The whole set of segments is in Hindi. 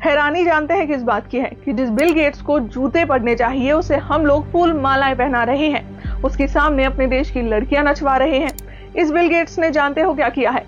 हैरानी जानते हैं किस बात की है कि जिस बिल गेट्स को जूते पड़ने चाहिए उसे हम लोग फूल मालाएं पहना रहे हैं, उसके सामने अपने देश की लड़कियां नचवा रहे हैं। इस बिल गेट्स ने जानते हो क्या किया है?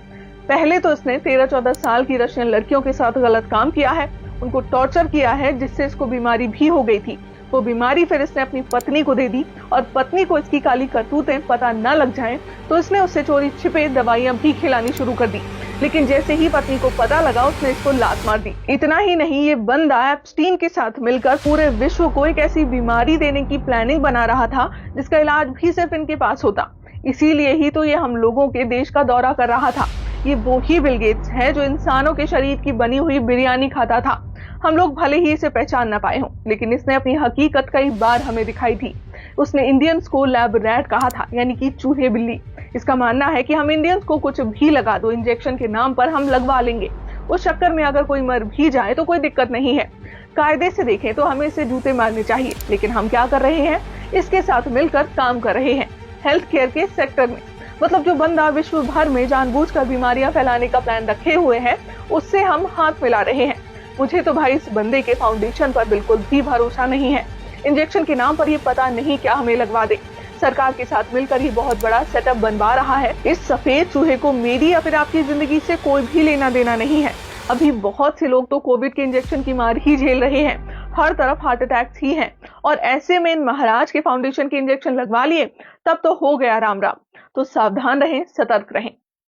पहले तो इसने 13-14 साल की रशियन लड़कियों के साथ गलत काम किया है, उनको टॉर्चर किया है, जिससे इसको बीमारी भी हो गई थी। वो बीमारी फिर इसने अपनी पत्नी को दे दी और पत्नी को इसकी काली करतूतें पता न लग जाएं तो इसने उससे चोरी छिपे दवाइयां भी खिलानी शुरू कर दी। लेकिन जैसे ही पत्नी को पता लगा उसने इसको लात मार दी। इतना ही नहीं, ये बंदा एप्स्टीन के साथ मिलकर पूरे विश्व को एक ऐसी बीमारी देने की प्लानिंग बना रहा था जिसका इलाज भी सिर्फ इनके पास होता। इसीलिए ही तो ये हम लोगों के देश का दौरा कर रहा था। ये वो ही बिल गेट्स है जो इंसानों के शरीर की बनी हुई बिरयानी खाता था। हम लोग भले ही इसे पहचान न पाए हों, लेकिन इसने अपनी हकीकत कई बार हमें दिखाई थी। उसने इंडियंस को लैब रैट कहा था, यानी कि चूहे बिल्ली। इसका मानना है कि हम इंडियंस को कुछ भी लगा दो, इंजेक्शन के नाम पर हम लगवा लेंगे। उस चक्कर में अगर कोई मर भी जाए तो कोई दिक्कत नहीं है। कायदे से देखें तो हमें इसे जूते मारने चाहिए, लेकिन हम क्या कर रहे हैं? इसके साथ मिलकर काम कर रहे हैं हेल्थ केयर के सेक्टर में। मतलब जो बंदा विश्व भर में जानबूझकर बीमारियां फैलाने का प्लान रखे हुए है, उससे हम हाथ मिला रहे हैं। मुझे तो भाई इस बंदे के फाउंडेशन पर बिल्कुल भी भरोसा नहीं है। इंजेक्शन के नाम पर ये पता नहीं क्या हमें लगवा दे। सरकार के साथ मिलकर ये बहुत बड़ा सेटअप बनवा रहा है। इस सफेद चूहे को मेरी या फिर आपकी जिंदगी से कोई भी लेना देना नहीं है। अभी बहुत से लोग तो कोविड के इंजेक्शन की मार ही झेल रहे हैं, हर तरफ हार्ट अटैक्स ही हैं, और ऐसे में इन महाराज के फाउंडेशन के इंजेक्शन लगवा लिए तब तो हो गया राम राम। तो सावधान रहें, सतर्क रहें।